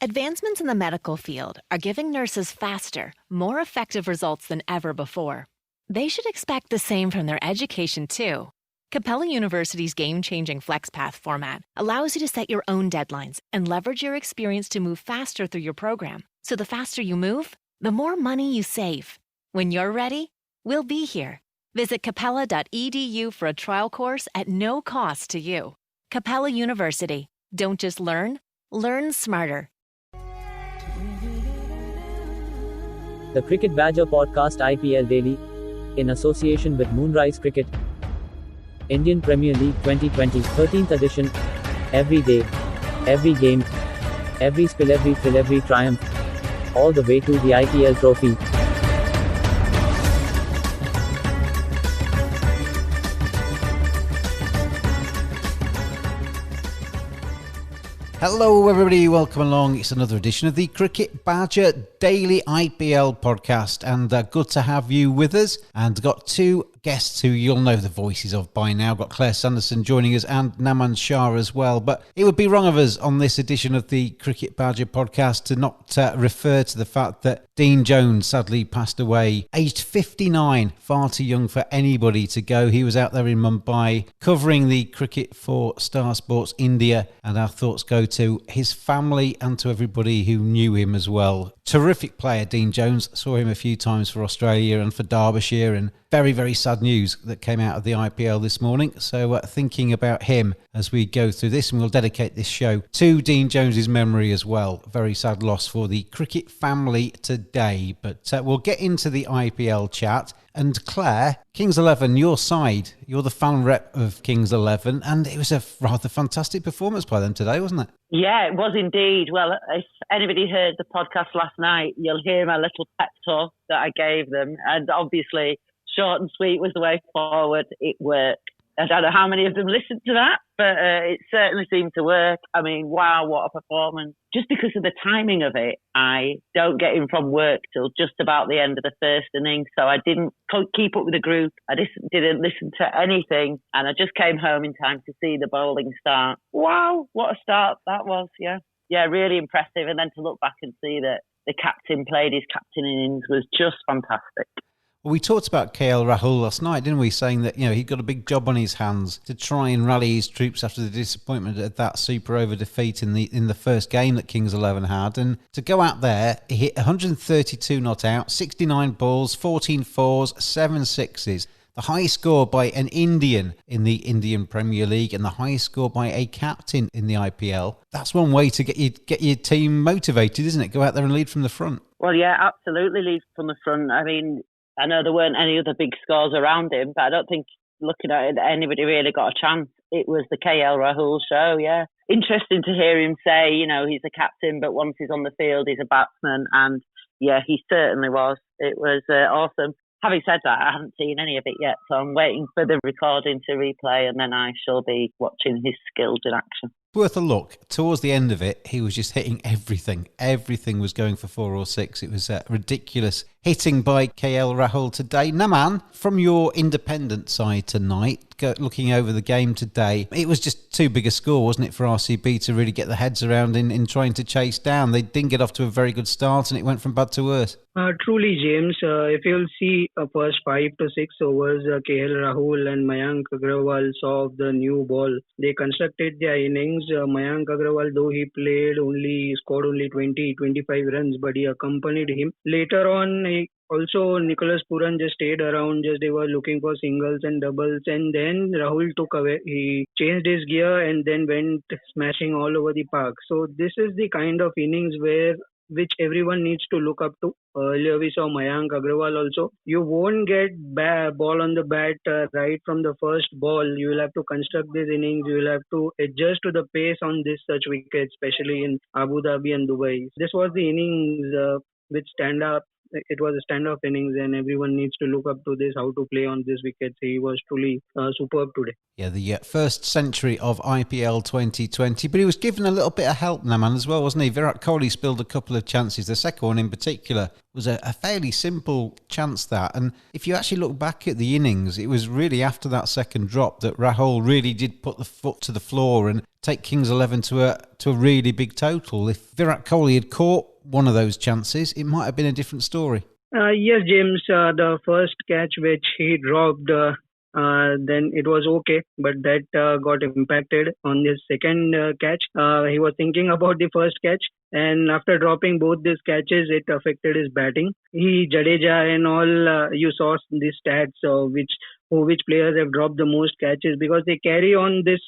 Advancements in the medical field are giving nurses faster, more effective results than ever before. They should expect the same from their education, too. Capella University's game-changing FlexPath format allows you to set your own deadlines and leverage your experience to move faster through your program. So the faster you move, the more money you save. When you're ready, we'll be here. Visit capella.edu for a trial course at no cost to you. Capella University. Don't just learn smarter. The Cricket Badger Podcast IPL Daily, in association with Moonrise Cricket, Indian Premier League 2020 13th edition. Every day, every game, every spill, every thrill, every triumph, all the way to the IPL trophy. Hello everybody, welcome along. It's another edition of the Cricket Badger Daily IPL Podcast, and good to have you with us. And got two guests who you'll know the voices of by now. Got Clare Sanderson joining us and Naman Shah as well. But it would be wrong of us on this edition of the Cricket Badger Podcast to not refer to the fact that Dean Jones sadly passed away, aged 59, far too young for anybody to go. He was out there in Mumbai covering the cricket for Star Sports India, and our thoughts go to his family and to everybody who knew him as well. Terrific player, Dean Jones. Saw him a few times for Australia and for Derbyshire, and very, very sad news that came out of the IPL this morning. So thinking about him as we go through this, and we'll dedicate this show to Dean Jones's memory as well. Very sad loss for the cricket family today. But we'll get into the IPL chat. And Clare, Kings XI, your side, you're the fan rep of Kings XI, and it was a rather fantastic performance by them today, wasn't it? Yeah, it was indeed. Well, if anybody heard the podcast last night, you'll hear my little pep talk that I gave them. And obviously, short and sweet was the way forward. It worked. I don't know how many of them listened to that, but it certainly seemed to work. I mean, wow, what a performance. Just because of the timing of it, I don't get in from work till just about the end of the first inning, so I didn't keep up with the group. I didn't listen to anything, and I just came home in time to see the bowling start. Wow, what a start that was, yeah. Yeah, really impressive, and then to look back and see that the captain played his captain innings was just fantastic. Well, we talked about KL Rahul last night, didn't we? Saying that, you know, he'd got a big job on his hands to try and rally his troops after the disappointment of that super over defeat in the first game that Kings XI had. And to go out there, he hit 132 not out, 69 balls, 14 fours, 7 sixes. The highest score by an Indian in the Indian Premier League and the highest score by a captain in the IPL. That's one way to get your team motivated, isn't it? Go out there and lead from the front. Well, yeah, absolutely lead from the front. I mean, I know there weren't any other big scores around him, but I don't think, looking at it, anybody really got a chance. It was the KL Rahul show, yeah. Interesting to hear him say, you know, he's a captain, but once he's on the field, he's a batsman. And yeah, he certainly was. It was awesome. Having said that, I haven't seen any of it yet, so I'm waiting for the recording to replay, and then I shall be watching his skills in action. Worth a look. Towards the end of it, he was just hitting everything. Everything was going for 4 or 6. It was ridiculous hitting by KL Rahul today. Naman, from your independent side tonight, looking over the game today, it was just too big a score, wasn't it, for RCB to really get their heads around in trying to chase down. They didn't get off to a very good start, and it went from bad to worse. Truly, James. If you'll see first 5 to 6 overs, KL Rahul and Mayank Agrawal saw the new ball. They constructed their innings. Mayank Agrawal, though he scored only 20-25 runs, but he accompanied him. Later on, also Nicholas Puran just stayed around, they were looking for singles and doubles, and then Rahul took away. He changed his gear and then went smashing all over the park. So this is the kind of innings which everyone needs to look up to. Earlier we saw Mayank Agrawal also. You won't get ball on the bat right from the first ball. You will have to construct these innings. You will have to adjust to the pace on this such wickets, especially in Abu Dhabi and Dubai. This was the innings which stand up it was a standoff innings, and everyone needs to look up to this, how to play on this wicket. He was truly superb today. Yeah, the first century of IPL 2020, but he was given a little bit of help, Naman, as well, wasn't he? Virat Kohli spilled a couple of chances. The second one in particular was a fairly simple chance, that. And if you actually look back at the innings, it was really after that second drop that Rahul really did put the foot to the floor and take Kings XI to a really big total. If Virat Kohli had caught one of those chances, it might have been a different story. Yes, James, the first catch which he dropped, then it was okay, but that got impacted on his second catch. He was thinking about the first catch, and after dropping both these catches, it affected his batting. Jadeja and all, you saw the stats which players have dropped the most catches, because they carry on this,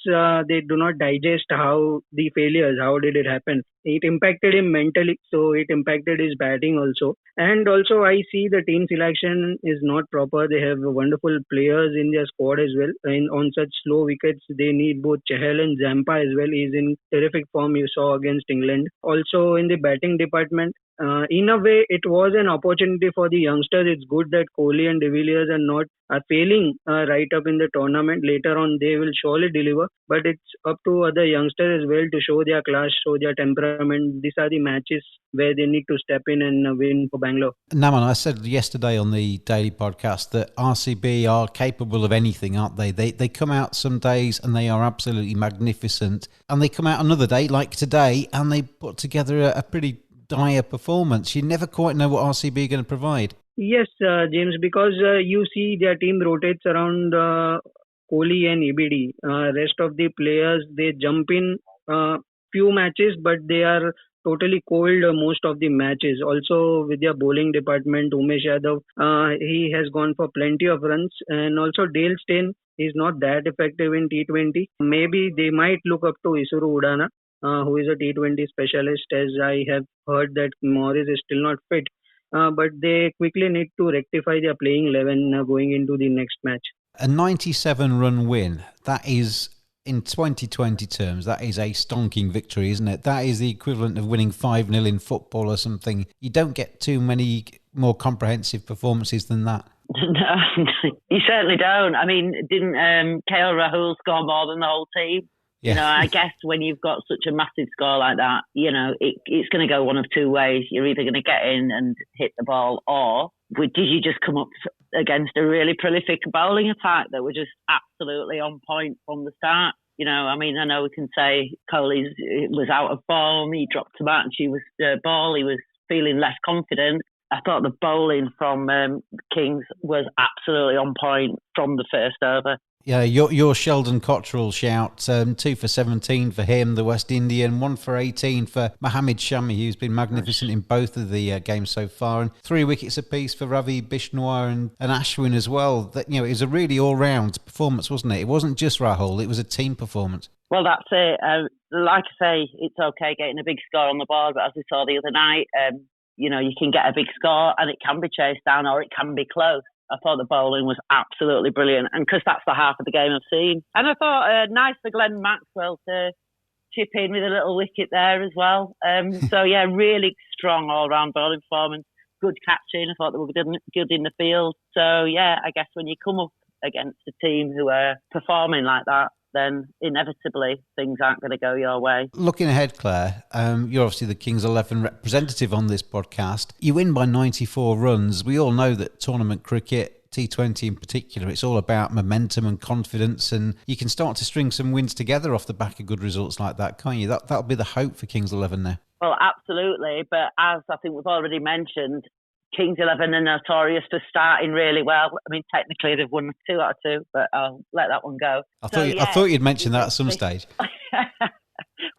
they do not digest how the failures, how did it happen. It impacted him mentally, so it impacted his batting also. And also I see the team selection is not proper. They have wonderful players in their squad as well. And on such slow wickets, they need both Chahal and Zampa as well. He's in terrific form, you saw against England. Also in the batting department, in a way, it was an opportunity for the youngsters. It's good that Kohli and De Villiers are failing right up in the tournament. Later on, they will surely deliver. But it's up to other youngsters as well to show their class, show their temperament. These are the matches where they need to step in and win for Bangalore. Naman, I said yesterday on the daily podcast that RCB are capable of anything, aren't they? They come out some days and they are absolutely magnificent. And they come out another day, like today, and they put together a pretty dire performance. You never quite know what RCB are going to provide. Yes, James, because you see their team rotates around Kohli and EBD. Rest of the players, they jump in few matches, but they are totally cold most of the matches. Also with their bowling department, Umesh Yadav, he has gone for plenty of runs. And also Dale Steyn is not that effective in T20. Maybe they might look up to Isuru Udana, who is a T20 specialist, as I have heard that Morris is still not fit. But they quickly need to rectify their playing 11 going into the next match. A 97-run win, that is, in 2020 terms, that is a stonking victory, isn't it? That is the equivalent of winning 5-0 in football or something. You don't get too many more comprehensive performances than that. No, you certainly don't. I mean, didn't KL Rahul score more than the whole team? Yeah. You know, I guess when you've got such a massive score like that, you know, it's going to go one of two ways. You're either going to get in and hit the ball, or did you just come up against a really prolific bowling attack that were just absolutely on point from the start? You know, I mean, I know we can say Kohli was out of form, he dropped a match, he was ball, he was feeling less confident. I thought the bowling from Kings was absolutely on point from the first over. Yeah, your Sheldon Cottrell shout, 2 for 17 for him, the West Indian, 1 for 18 for Mohammad Shami, who's been magnificent in both of the games so far, and 3 wickets apiece for Ravi Bishnoi and Ashwin as well. That, you know, it was a really all-round performance, wasn't it? It wasn't just Rahul, it was a team performance. Well, that's it. Like I say, it's okay getting a big score on the board, but as we saw the other night, you know, you can get a big score and it can be chased down or it can be close. I thought the bowling was absolutely brilliant, and because that's the half of the game I've seen. And I thought nice for Glenn Maxwell to chip in with a little wicket there as well. So yeah, really strong all-round bowling performance. Good catching. I thought they were good in the field. So yeah, I guess when you come up against a team who are performing like that, then inevitably things aren't going to go your way. Looking ahead, Claire, you're obviously the Kings XI representative on this podcast. You win by 94 runs. We all know that tournament cricket, T20 in particular, it's all about momentum and confidence, and you can start to string some wins together off the back of good results like that, can't you? That'll be the hope for Kings XI now. Well, absolutely. But as I think we've already mentioned, Kings XI are notorious for starting really well. I mean, technically they've won 2 out of 2, but I'll let that one go. I thought you'd mention that at some stage.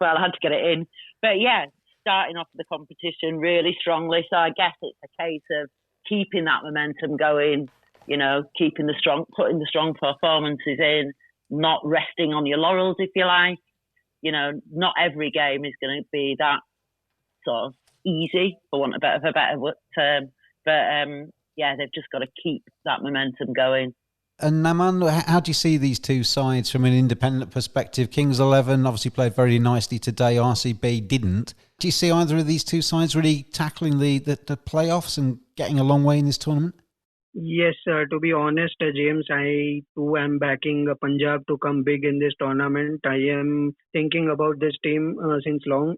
Well, I had to get it in. But yeah, starting off the competition really strongly. So I guess it's a case of keeping that momentum going, you know, putting the strong performances in, not resting on your laurels, if you like. You know, not every game is going to be that sort of easy, for want of a better term. But yeah, they've just got to keep that momentum going. And Naman, how do you see these two sides from an independent perspective? Kings 11 obviously played very nicely today. RCB didn't. Do you see either of these two sides really tackling the playoffs and getting a long way in this tournament? Yes, to be honest, James, I too am backing Punjab to come big in this tournament. I am thinking about this team since long.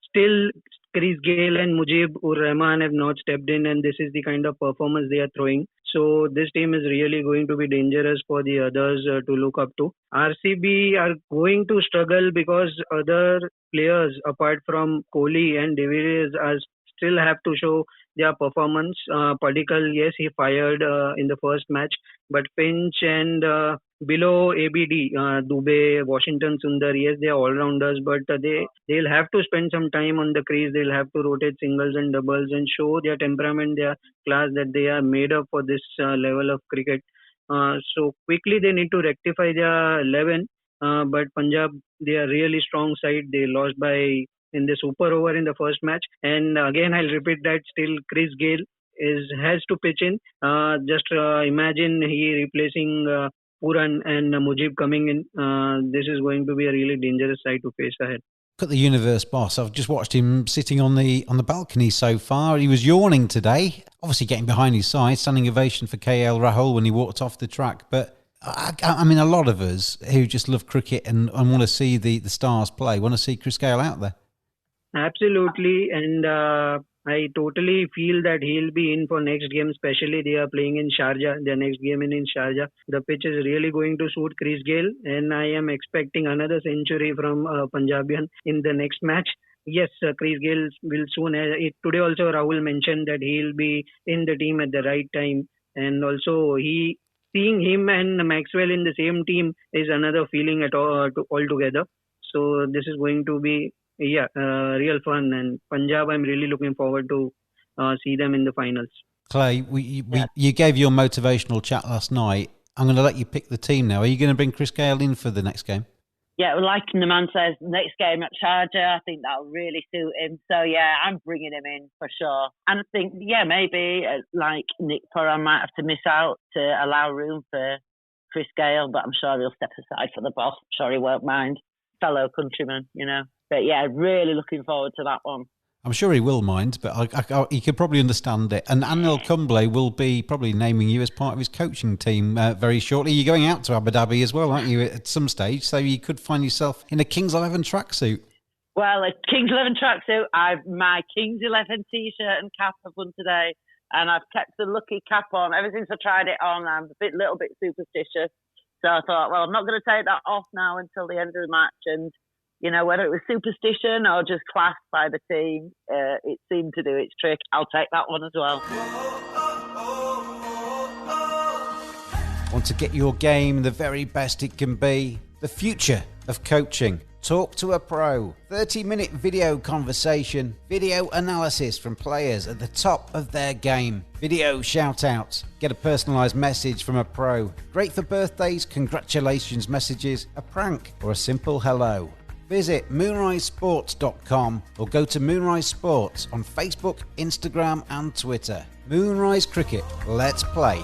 Still, Chris Gale and Mujib ur Rahman have not stepped in, and this is the kind of performance they are throwing. So this team is really going to be dangerous for the others to look up to. RCB are going to struggle because other players apart from Kohli and De Villiers are still have to show their performance. Padikkal, yes, he fired in the first match, but Finch and below ABD, Dubey, Washington Sundar, yes, they are all-rounders, but they'll have to spend some time on the crease. They'll have to rotate singles and doubles and show their temperament, their class, that they are made up for this level of cricket. So quickly they need to rectify their 11. But Punjab, they are really strong side. They lost by in the super over in the first match, and again I'll repeat that still Chris Gale has to pitch in. Just imagine he replacing Puran and Mujib coming in. This is going to be a really dangerous side to face ahead. Look at the universe boss. I've just watched him sitting on the balcony so far. He was yawning today, obviously getting behind his side. Standing ovation for KL Rahul when he walked off the track. But I mean, a lot of us who just love cricket and want to see the stars play want to see Chris Gale out there. Absolutely, and I totally feel that he'll be in for next game, especially they are playing in Sharjah, their next game in Sharjah. The pitch is really going to suit Chris Gale, and I am expecting another century from Punjabian in the next match. Yes, Chris Gale will soon. Today also Rahul mentioned that he'll be in the team at the right time, and also seeing him and Maxwell in the same team is another feeling altogether. So this is going to be real fun, and Punjab, I'm really looking forward to see them in the finals. Clay, you gave your motivational chat last night. I'm going to let you pick the team now. Are you going to bring Chris Gale in for the next game? Yeah, like the man says, next game at Sharjah, I think that'll really suit him. So, yeah, I'm bringing him in for sure. And I think, maybe like Nick Purran might have to miss out to allow room for Chris Gale, but I'm sure he'll step aside for the boss. I'm sure he won't mind. Fellow countryman, But yeah, really looking forward to that one. I'm sure he will mind, but he could probably understand it. And Anil Kumble will be probably naming you as part of his coaching team very shortly. You're going out to Abu Dhabi as well, aren't you, at some stage? So you could find yourself in a Kings 11 tracksuit. Well, a Kings 11 tracksuit. My Kings 11 T-shirt and cap I've won today. And I've kept the lucky cap on. Ever since I tried it on, I'm a little bit superstitious. So I thought, well, I'm not going to take that off now until the end of the match. And whether it was superstition or just class by the team, it seemed to do its trick. I'll take that one as well. Want to get your game the very best it can be? The future of coaching. Talk to a pro. 30-minute video conversation. Video analysis from players at the top of their game. Video shout-outs. Get a personalised message from a pro. Great for birthdays, congratulations messages, a prank, or a simple hello. Visit moonrisesports.com or go to Moonrise Sports on Facebook, Instagram and Twitter. Moonrise Cricket. Let's play.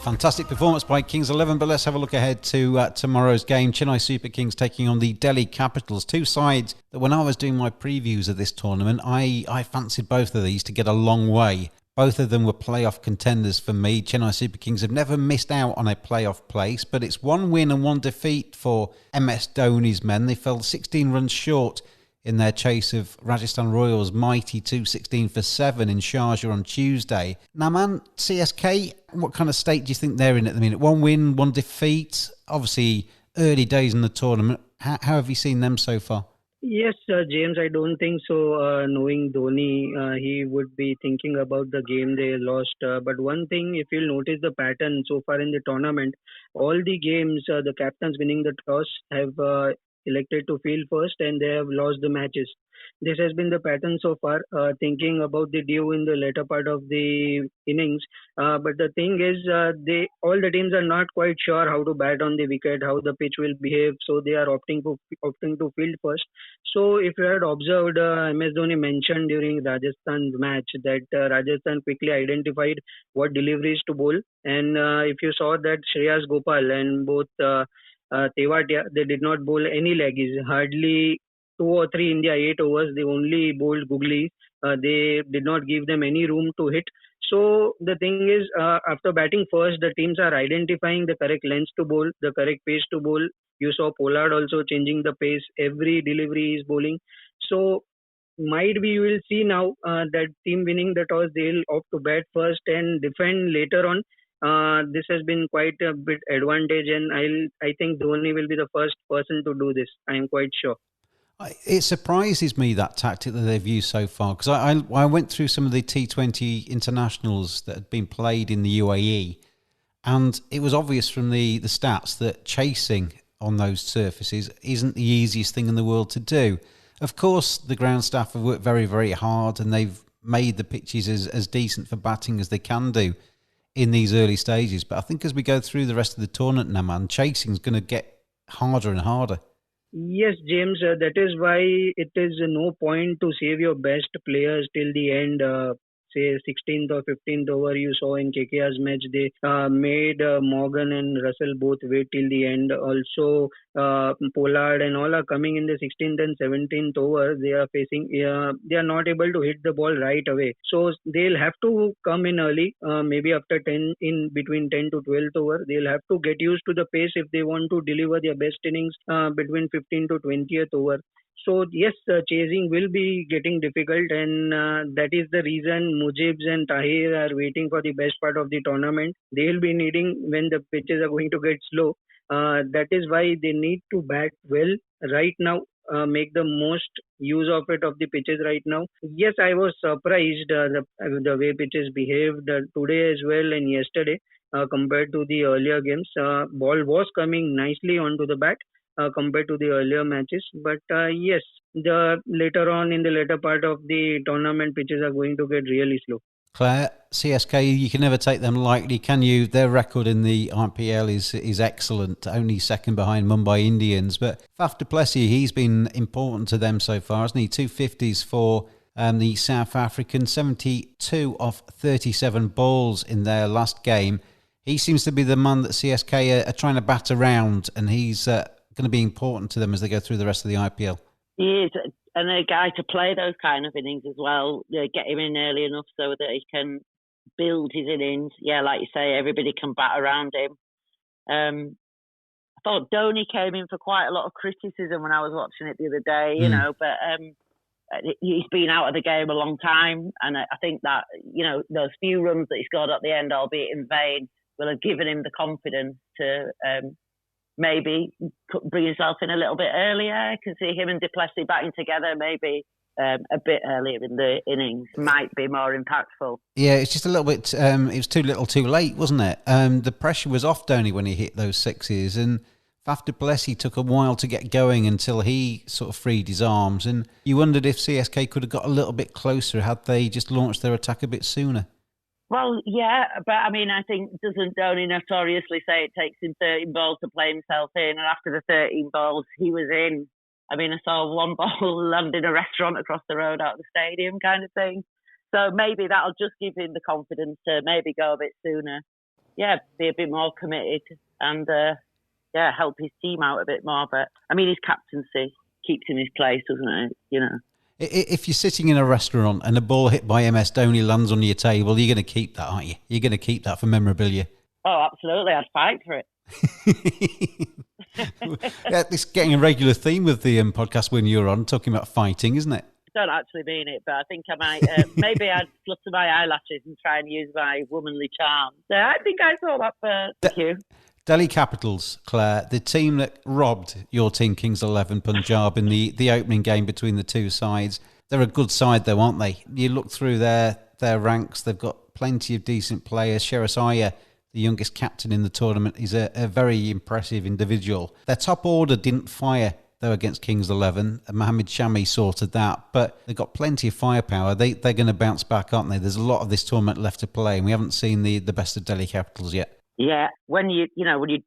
Fantastic performance by Kings 11, but let's have a look ahead to tomorrow's game. Chennai Super Kings taking on the Delhi Capitals. Two sides that when I was doing my previews of this tournament, I fancied both of these to get a long way. Both of them were playoff contenders for me. Chennai Super Kings have never missed out on a playoff place, but it's one win and one defeat for MS Dhoni's men. They fell 16 runs short in their chase of Rajasthan Royals' mighty 216 for 7 in Sharjah on Tuesday. Now, man, CSK, what kind of state do you think they're in at the minute? One win, one defeat. Obviously, early days in the tournament. How have you seen them so far? Yes, James, I don't think so. Knowing Dhoni, he would be thinking about the game they lost. But one thing, if you'll notice the pattern so far in the tournament, all the games, the captains winning the toss have elected to field first and they have lost the matches. This has been the pattern so far. Thinking about the due in the later part of the innings, but the thing is, they all the teams are not quite sure how to bat on the wicket, how the pitch will behave, so they are opting to field first. So if you had observed, MS Dhoni mentioned during Rajasthan's match that Rajasthan quickly identified what deliveries to bowl, and if you saw that Shreyas Gopal and both Tewatia, they did not bowl any leggies, hardly two or three in their 8 overs. They only bowled googly. They did not give them any room to hit. So the thing is, after batting first, the teams are identifying the correct length to bowl, the correct pace to bowl. You saw Pollard also changing the pace. Every delivery is bowling. So might be you will see now that team winning the toss, they'll opt to bat first and defend later on. This has been quite a bit advantage, and I think Dhoni will be the first person to do this. I am quite sure. It surprises me, that tactic that they've used so far, because I went through some of the T20 internationals that had been played in the UAE, and it was obvious from the stats that chasing on those surfaces isn't the easiest thing in the world to do. Of course, the ground staff have worked very, very hard, and they've made the pitches as decent for batting as they can do in these early stages. But I think as we go through the rest of the tournament now, man, chasing's going to get harder and harder. Yes, James, that is why it is no point to save your best players till the end. Say 16th or 15th over, you saw in KKR's match, they made Morgan and Russell both wait till the end. Also, Pollard and all are coming in the 16th and 17th over. They are facing, they are not able to hit the ball right away. So they'll have to come in early, maybe after 10, in between 10 to 12th over. They'll have to get used to the pace if they want to deliver their best innings between 15 to 20th over. So yes, chasing will be getting difficult, and that is the reason Mujibs and Tahir are waiting for the best part of the tournament. They will be needing when the pitches are going to get slow. That is why they need to bat well right now. Make the most use of it of the pitches right now. Yes, I was surprised the way pitches behaved today as well and yesterday compared to the earlier games. Ball was coming nicely onto the bat. Compared to the earlier matches, but yes, the later on in the later part of the tournament, pitches are going to get really slow. Clare, CSK, you can never take them lightly, can you? Their record in the IPL is excellent, only second behind Mumbai Indians. But Faf du Plessis, he's been important to them so far, hasn't he? 250s for the South African, 72 of 37 balls in their last game. He seems to be the man that CSK are trying to bat around, and he's going to be important to them as they go through the rest of the IPL. He is, and a guy to play those kind of innings as well. Get him in early enough so that he can build his innings. Yeah, like you say, everybody can bat around him. I thought Dhoni came in for quite a lot of criticism when I was watching it the other day, you know, but he's been out of the game a long time, and I think that, you know, those few runs that he scored at the end, albeit in vain, will have given him the confidence to maybe bring himself in a little bit earlier. I can see him and du Plessis batting together maybe a bit earlier in the innings might be more impactful. Yeah, it's just a little bit, it was too little too late, wasn't it? The pressure was off Dhoni when he hit those sixes, and Faf du Plessis took a while to get going until he sort of freed his arms, and you wondered if CSK could have got a little bit closer had they just launched their attack a bit sooner. Well, yeah, but I mean, I think, doesn't Dhoni notoriously say it takes him 13 balls to play himself in, and after the 13 balls, he was in. I mean, I saw one ball land in a restaurant across the road out of the stadium kind of thing. So maybe that'll just give him the confidence to maybe go a bit sooner. Yeah, be a bit more committed and, help his team out a bit more. But, I mean, his captaincy keeps him in his place, doesn't it? You know. If you're sitting in a restaurant and a ball hit by MS Dhoni lands on your table, you're going to keep that, aren't you? You're going to keep that for memorabilia. Oh, absolutely. I'd fight for it. Yeah, it's getting a regular theme with the podcast when you're on, talking about fighting, isn't it? I don't actually mean it, but I think I might, maybe I'd flutter my eyelashes and try and use my womanly charm. So I think I saw that first. Thank you. Delhi Capitals, Clare, the team that robbed your team, Kings XI Punjab, in the opening game between the two sides. They're a good side, though, aren't they? You look through their ranks, they've got plenty of decent players. Sherasaya, the youngest captain in the tournament, is a very impressive individual. Their top order didn't fire though, against Kings XI. Mohamed Shami sorted that, but they've got plenty of firepower. They're going to bounce back, aren't they? There's a lot of this tournament left to play, and we haven't seen the best of Delhi Capitals yet. Yeah, when you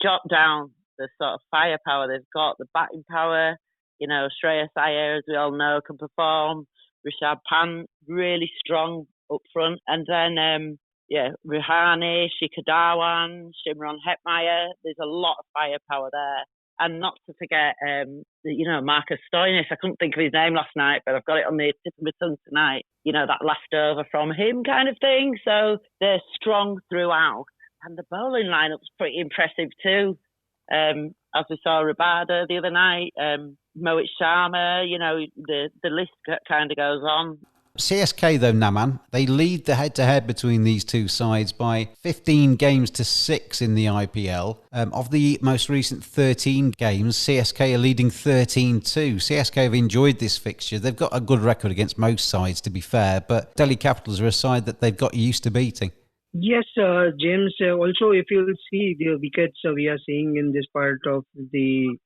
jot down the sort of firepower they've got, the batting power, Shreyas Iyer, as we all know, can perform. Rishabh Pant, really strong up front. And then, Ruhani, Shikhar Dhawan, Shimron Hetmeyer. There's a lot of firepower there. And not to forget, Marcus Stoinis. I couldn't think of his name last night, but I've got it on the tip of my tongue tonight. That leftover from him kind of thing. So they're strong throughout. And the bowling lineup's pretty impressive too. As we saw Rabada the other night, Mohit Sharma, the list kind of goes on. CSK, though, Naman, they lead the head-to-head between these two sides by 15 games to 6 in the IPL. Of the most recent 13 games, CSK are leading 13-2. CSK have enjoyed this fixture. They've got a good record against most sides, to be fair, but Delhi Capitals are a side that they've got used to beating. Yes, James. Also, if you'll see the wickets we are seeing in this part of the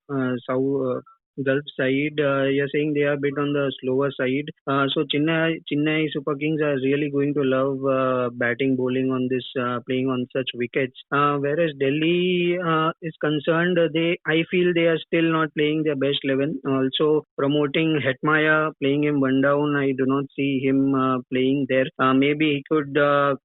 South Gulf side, you're saying they are a bit on the slower side. So Chennai Super Kings are really going to love batting, bowling on this, playing on such wickets. Whereas Delhi is concerned, I feel they are still not playing their best 11. Also promoting Hetmeyer, playing him one down. I do not see him playing there. Maybe he could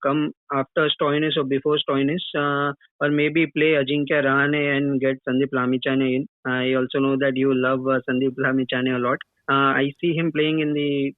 come after Stoinis or before Stoinis, or maybe play Ajinkya Rahane and get Sandeep Lamichhane in. I also know that you love Sandeep Lamichhane a lot. I see him playing in the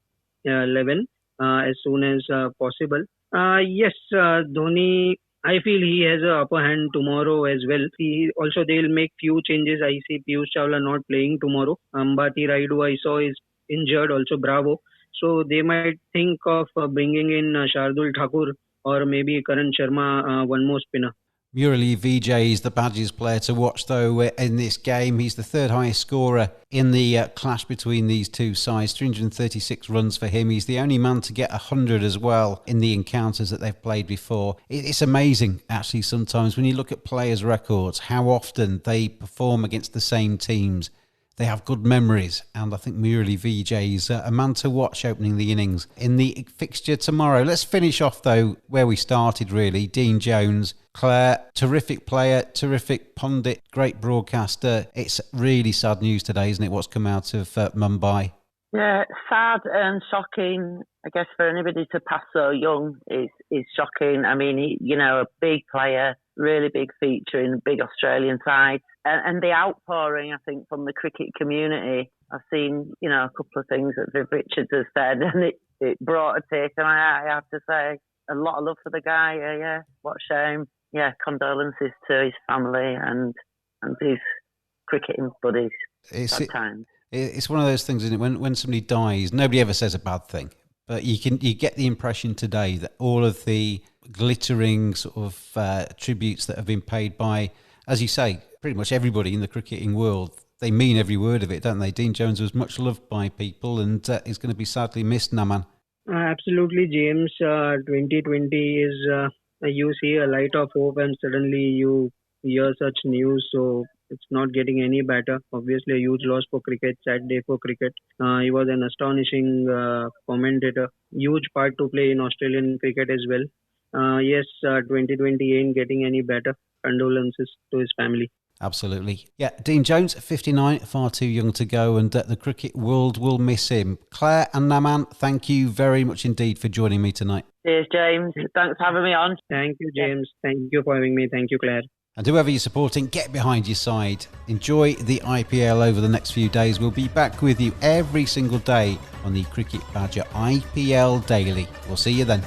11 as soon as possible. Yes, Dhoni, I feel he has an upper hand tomorrow as well. They'll make few changes. I see Piyush Chawla not playing tomorrow. Ambati Raidu I saw is injured, also Bravo. So they might think of bringing in Shardul Thakur or maybe Karan Sharma, one more spinner. Murali Vijay is the Badges player to watch, though, in this game. He's the third highest scorer in the clash between these two sides. 336 runs for him. He's the only man to get 100 as well in the encounters that they've played before. It's amazing, actually, sometimes when you look at players' records, how often they perform against the same teams. They have good memories, and I think Murali Vijay is a man to watch opening the innings in the fixture tomorrow. Let's finish off, though, where we started, really. Dean Jones, Clare, terrific player, terrific pundit, great broadcaster. It's really sad news today, isn't it, what's come out of Mumbai? Yeah, sad and shocking. I guess for anybody to pass so young is shocking. I mean, a big player, really big feature in a big Australian side. And the outpouring, I think, from the cricket community. I've seen, a couple of things that Viv Richards has said, and it brought a tear to my eye, I have to say. A lot of love for the guy, yeah. What a shame. Yeah, condolences to his family and his cricketing buddies at times. It's one of those things, isn't it? When somebody dies, nobody ever says a bad thing. But you get the impression today that all of the glittering sort of tributes that have been paid by, as you say, pretty much everybody in the cricketing world, they mean every word of it, don't they? Dean Jones was much loved by people and is going to be sadly missed, Naman. Absolutely, James. 2020 is, you see a light of hope and suddenly you hear such news. So it's not getting any better. Obviously, a huge loss for cricket, sad day for cricket. He was an astonishing commentator, huge part to play in Australian cricket as well. Yes, 2020 ain't getting any better. Condolences to his family. Absolutely. Yeah, Dean Jones, 59, far too young to go, and the cricket world will miss him. Clare and Naman, thank you very much indeed for joining me tonight. Cheers, James. Thanks for having me on. Thank you, James. Thank you for having me. Thank you, Clare. And whoever you're supporting, get behind your side. Enjoy the IPL over the next few days. We'll be back with you every single day on the Cricket Badger IPL Daily. We'll see you then.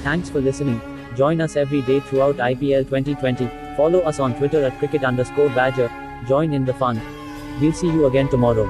Thanks for listening. Join us every day throughout IPL 2020. Follow us on Twitter at cricket_badger. Join in the fun. We'll see you again tomorrow.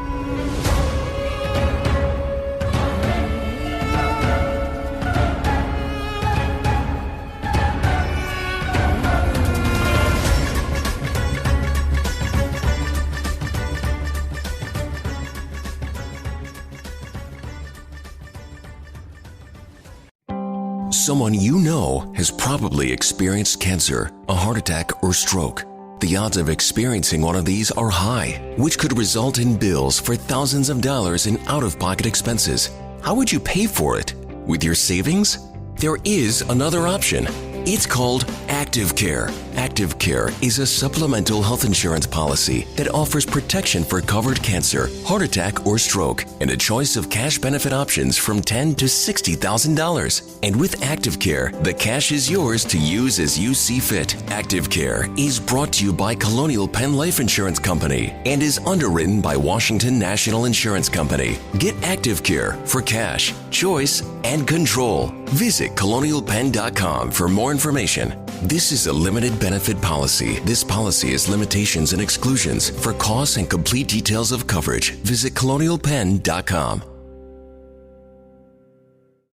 Someone you know has probably experienced cancer, a heart attack, or stroke. The odds of experiencing one of these are high, which could result in bills for thousands of dollars in out-of-pocket expenses. How would you pay for it? With your savings? There is another option. It's called Active Care. Active Care is a supplemental health insurance policy that offers protection for covered cancer, heart attack, or stroke, and a choice of cash benefit options from $10,000 to $60,000. And with Active Care, the cash is yours to use as you see fit. Active Care is brought to you by Colonial Penn Life Insurance Company and is underwritten by Washington National Insurance Company. Get Active Care for cash, choice, and control. Visit colonialpenn.com for more information. This is a limited benefit policy. This policy has limitations and exclusions. For costs and complete details of coverage, visit colonialpenn.com.